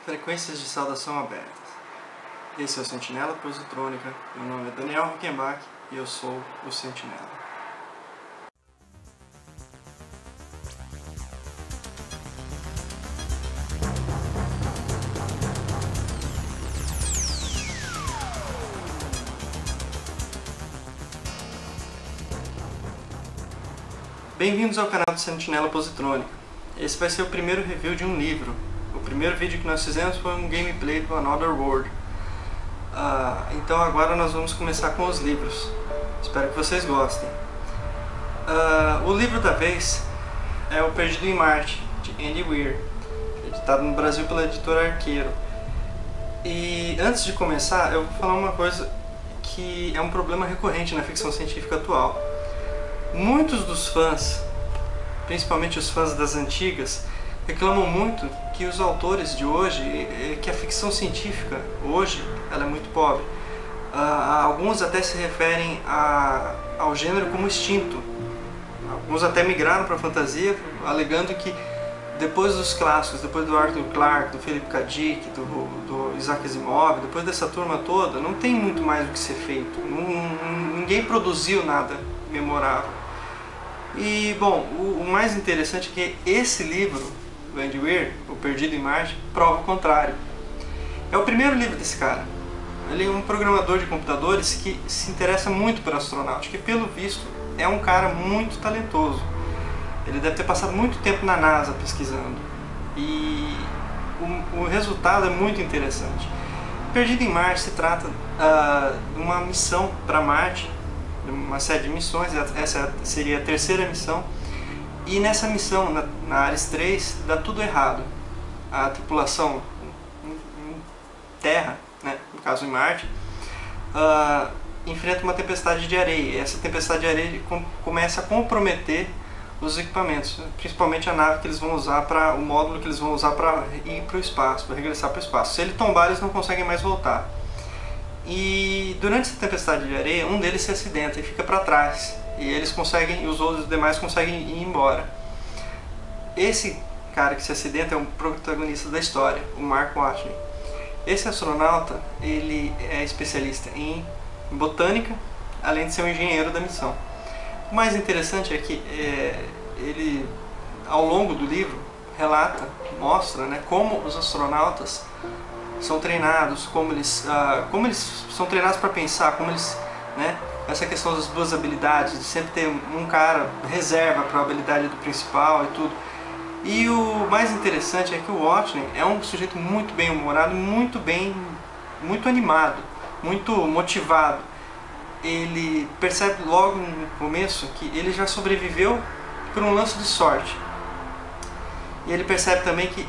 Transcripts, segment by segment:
Frequências de saudação abertas. Esse é o Sentinela Positrônica, meu nome é Daniel Huckenbach e eu sou o Sentinela. Bem-vindos ao canal do Sentinela Positrônica. Esse vai ser o primeiro review de um livro. O primeiro vídeo que nós fizemos foi um gameplay do Another World. Então agora nós vamos começar com os livros. Espero que vocês gostem. O livro da vez é O Perdido em Marte, de Andy Weir, editado no Brasil pela editora Arqueiro. E antes de começar, eu vou falar uma coisa que é um problema recorrente na ficção científica atual. Muitos dos fãs, principalmente os fãs das antigas, reclamam muito que os autores de hoje, que a ficção científica hoje, ela é muito pobre. Alguns até se referem ao gênero como extinto. Alguns até migraram para a fantasia, alegando que depois dos clássicos, depois do Arthur Clarke, do Philip K. Dick, do Isaac Asimov, depois dessa turma toda, não tem muito mais o que ser feito. Ninguém produziu nada memorável. E, bom, o mais interessante é que esse livro, do Andy Weir, O Perdido em Marte, prova o contrário. É o primeiro livro desse cara. Ele é um programador de computadores que se interessa muito por astronáutica e, pelo visto, é um cara muito talentoso. Ele deve ter passado muito tempo na NASA pesquisando. E o resultado é muito interessante. Perdido em Marte se trata de uma missão para Marte, uma série de missões. Essa seria a terceira missão. E nessa missão, na Ares 3, dá tudo errado. A tripulação em Terra, né, no caso em Marte, enfrenta uma tempestade de areia. E essa tempestade de areia começa a comprometer os equipamentos, principalmente a nave que eles vão usar o módulo que eles vão usar para ir para o espaço, para regressar para o espaço. Se ele tombar, eles não conseguem mais voltar. E durante essa tempestade de areia, um deles se acidenta e fica para trás. E eles conseguem, e os outros demais conseguem ir embora. Esse cara que se acidenta é o protagonista da história, o Mark Watney. Esse astronauta, ele é especialista em botânica, além de ser um engenheiro da missão. O mais interessante é que ele, ao longo do livro, mostra, né, como os astronautas são treinados, como eles são treinados para pensar, como eles, né, essa questão das duas habilidades, de sempre ter um cara reserva para a habilidade do principal e tudo. E o mais interessante é que o Watney é um sujeito muito bem humorado, muito animado, muito motivado. Ele percebe logo no começo que ele já sobreviveu por um lance de sorte. E ele percebe também que,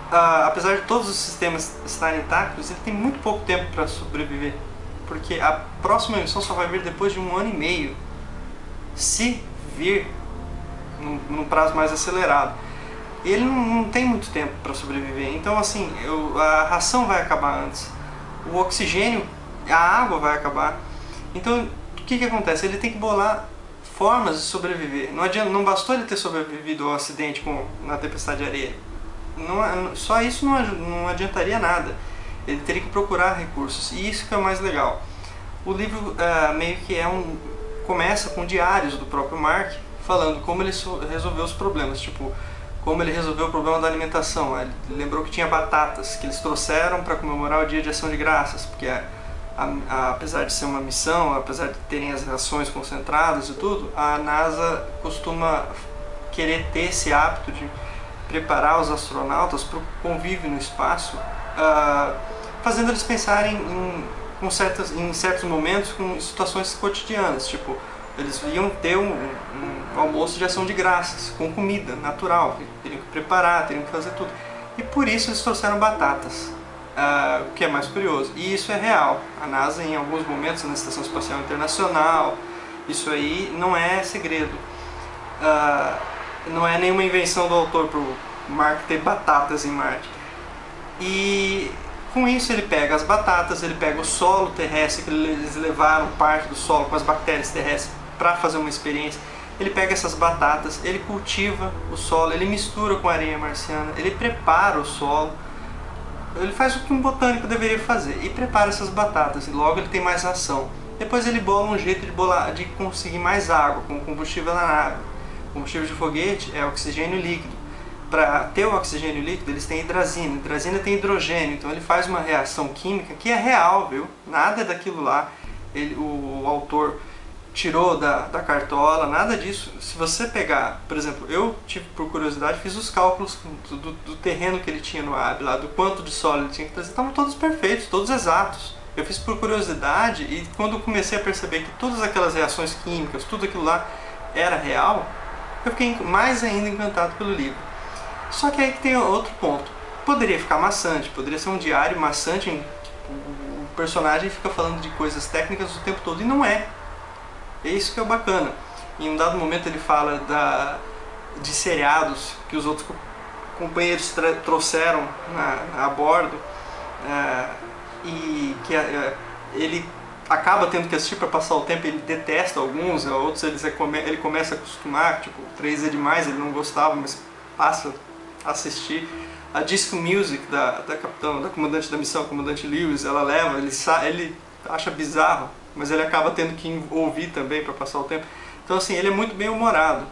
apesar de todos os sistemas estarem intactos, ele tem muito pouco tempo para sobreviver. Porque a próxima missão só vai vir depois de 1 ano e meio, se vir num prazo mais acelerado. Ele não tem muito tempo para sobreviver, então assim, a ração vai acabar antes, o oxigênio, a água vai acabar. Então o que acontece? Ele tem que bolar formas de sobreviver. Não bastou ele ter sobrevivido ao acidente na tempestade de areia. Só isso não adiantaria nada. Ele teria que procurar recursos, e isso que é o mais legal. O livro meio que começa com diários do próprio Mark, falando como ele resolveu os problemas, tipo, como ele resolveu o problema da alimentação. Ele lembrou que tinha batatas que eles trouxeram para comemorar o Dia de Ação de Graças, porque apesar de ser uma missão, apesar de terem as rações concentradas e tudo, a NASA costuma querer ter esse hábito de preparar os astronautas para o convívio no espaço, fazendo eles pensarem em certos momentos com situações cotidianas, tipo, eles iam ter um almoço de ação de graças, com comida natural, teriam que preparar, teriam que fazer tudo. E por isso eles trouxeram batatas, o que é mais curioso. E isso é real. A NASA, em alguns momentos, na Estação Espacial Internacional, isso aí não é segredo. Não é nenhuma invenção do autor para o Mark ter batatas em Marte. E com isso ele pega as batatas, ele pega o solo terrestre, que eles levaram parte do solo com as bactérias terrestres para fazer uma experiência. Ele pega essas batatas, ele cultiva o solo, ele mistura com areia marciana, ele prepara o solo ele faz o que um botânico deveria fazer e prepara essas batatas, e logo ele tem mais ação. Depois ele bola um jeito de conseguir mais água com combustível na nave. O combustível de foguete é oxigênio líquido. Para ter o oxigênio líquido, eles têm hidrazina. Hidrazina tem hidrogênio, então ele faz uma reação química que é real, viu? Nada daquilo lá o autor tirou da cartola, nada disso. Se você pegar, por exemplo, eu tive por curiosidade, fiz os cálculos do terreno que ele tinha no AB, lá, do quanto de solo ele tinha que trazer, estavam todos perfeitos, todos exatos. Eu fiz por curiosidade e quando eu comecei a perceber que todas aquelas reações químicas, tudo aquilo lá era real, eu fiquei mais ainda encantado pelo livro. Só que aí que tem outro ponto. Poderia ficar maçante, poderia ser um diário maçante, o personagem fica falando de coisas técnicas o tempo todo, e não é. É isso que é bacana. Em um dado momento ele fala de seriados que os outros companheiros trouxeram a bordo, e que ele acaba tendo que assistir para passar o tempo. Ele detesta alguns, outros ele começa a acostumar, tipo, 3 é demais, ele não gostava, mas passa a assistir. A Disco Music da comandante da missão, a comandante Lewis, ela leva, ele acha bizarro, mas ele acaba tendo que ouvir também para passar o tempo. Então assim, ele é muito bem humorado.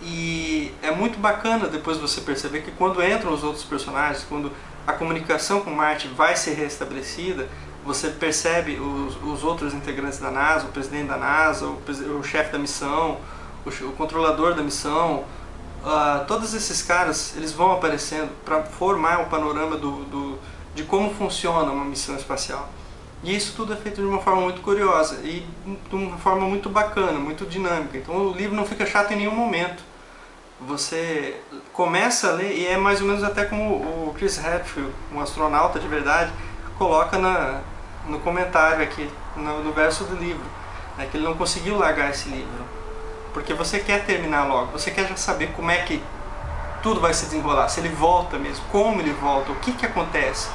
E é muito bacana depois você perceber que quando entram os outros personagens, quando a comunicação com Marte vai ser restabelecida, você percebe os outros integrantes da NASA, o presidente da NASA, o chefe da missão, o controlador da missão, todos esses caras, eles vão aparecendo para formar o panorama de como funciona uma missão espacial. E isso tudo é feito de uma forma muito curiosa e de uma forma muito bacana, muito dinâmica. Então o livro não fica chato em nenhum momento. Você começa a ler e é mais ou menos até como o Chris Hadfield, um astronauta de verdade, coloca no comentário aqui, no verso do livro, né, que ele não conseguiu largar esse livro, porque você quer terminar logo, você quer já saber como é que tudo vai se desenrolar, se ele volta mesmo, como ele volta, o que acontece.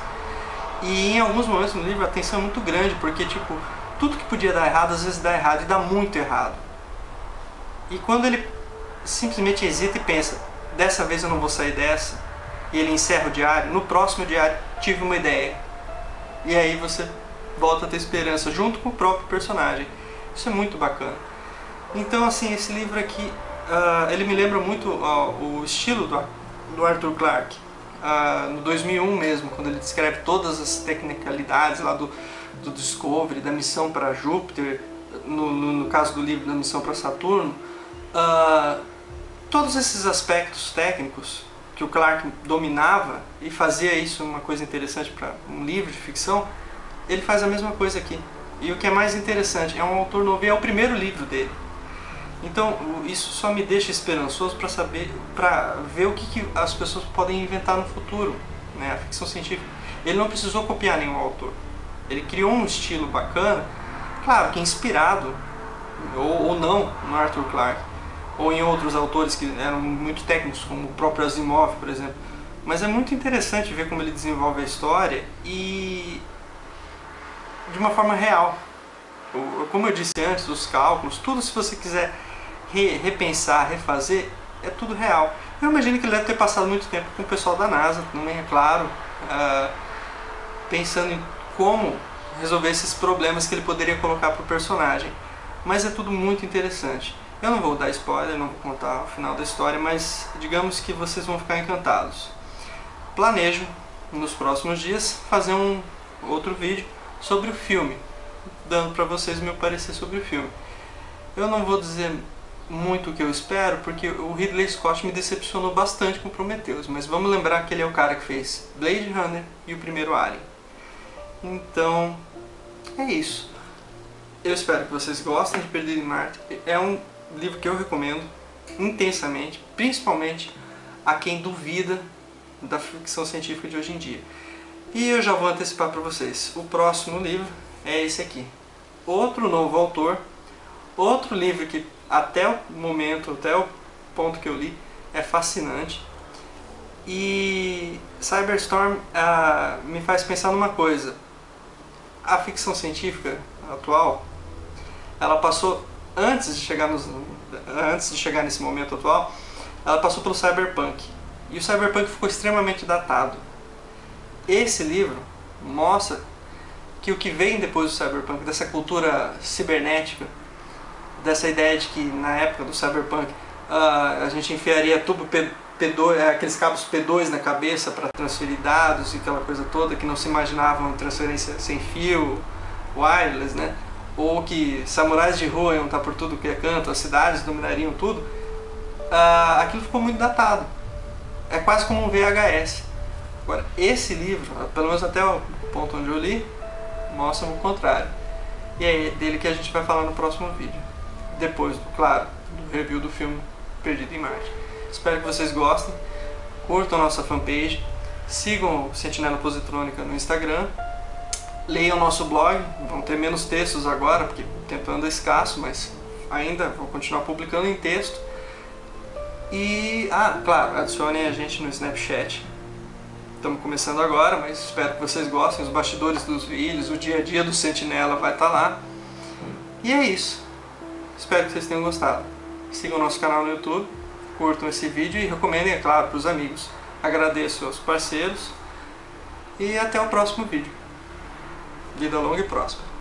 E em alguns momentos no livro a tensão é muito grande, porque tipo, tudo que podia dar errado, às vezes dá errado e dá muito errado. E quando ele simplesmente hesita e pensa, dessa vez eu não vou sair dessa, e ele encerra o diário, no próximo diário tive uma ideia. E aí você volta a ter esperança, junto com o próprio personagem. Isso é muito bacana. Então assim, esse livro aqui, ele me lembra muito o estilo do Arthur Clarke. No 2001 mesmo, quando ele descreve todas as tecnicalidades lá do Discovery, da missão para Júpiter, no caso do livro, da missão para Saturno, todos esses aspectos técnicos que o Clarke dominava e fazia isso uma coisa interessante para um livro de ficção, ele faz a mesma coisa aqui. E o que é mais interessante, é um autor novo e é o primeiro livro dele. Então isso só me deixa esperançoso para ver o que as pessoas podem inventar no futuro, né? A ficção científica. Ele não precisou copiar nenhum autor. Ele criou um estilo bacana, claro que inspirado ou não no Arthur Clarke, ou em outros autores que eram muito técnicos, como o próprio Asimov, por exemplo. Mas é muito interessante ver como ele desenvolve a história e de uma forma real. Como eu disse antes, os cálculos, tudo, se você quiser repensar, refazer, é tudo real. Eu imagino que ele deve ter passado muito tempo com o pessoal da NASA, também é claro, pensando em como resolver esses problemas que ele poderia colocar para o personagem. Mas é tudo muito interessante. Eu não vou dar spoiler, não vou contar o final da história, mas digamos que vocês vão ficar encantados. Planejo, nos próximos dias, fazer um outro vídeo sobre o filme, dando para vocês o meu parecer sobre o filme. Eu não vou dizer muito o que eu espero, porque o Ridley Scott me decepcionou bastante com Prometheus, mas vamos lembrar que ele é o cara que fez Blade Runner e o primeiro Alien. Então, é isso. Eu espero que vocês gostem de Perdido em Marte. É um livro que eu recomendo intensamente, principalmente a quem duvida da ficção científica de hoje em dia. E eu já vou antecipar para vocês, o próximo livro é esse aqui. Outro novo autor, outro livro que até o momento, até o ponto que eu li, é fascinante. E Cyberstorm me faz pensar numa coisa. A ficção científica atual, ela passou, antes de chegar nesse momento atual, ela passou pelo cyberpunk. E o cyberpunk ficou extremamente datado. esse livro mostra que o que vem depois do cyberpunk, dessa cultura cibernética, dessa ideia de que na época do cyberpunk a gente enfiaria tubo P2, aqueles cabos P2 na cabeça para transferir dados e aquela coisa toda, que não se imaginavam transferência sem fio, wireless, né? Ou que samurais de rua iam estar por tudo que é canto, as cidades dominariam tudo, aquilo ficou muito datado. É quase como um VHS. Agora, esse livro, pelo menos até o ponto onde eu li, mostra o contrário. E é dele que a gente vai falar no próximo vídeo. Depois, claro, do review do filme Perdido em Marte. Espero que vocês gostem. Curtam a nossa fanpage. Sigam o Sentinela Positrônica no Instagram. Leiam o nosso blog. Vão ter menos textos agora, porque o tempo anda escasso, mas ainda vou continuar publicando em texto. E, claro, adicionem a gente no Snapchat. Estamos começando agora, mas espero que vocês gostem. Os bastidores dos vídeos, o dia a dia do Sentinela vai estar lá. E é isso. Espero que vocês tenham gostado. Sigam o nosso canal no YouTube, curtam esse vídeo e recomendem, é claro, para os amigos. Agradeço aos parceiros e até o próximo vídeo. Vida longa e próspera.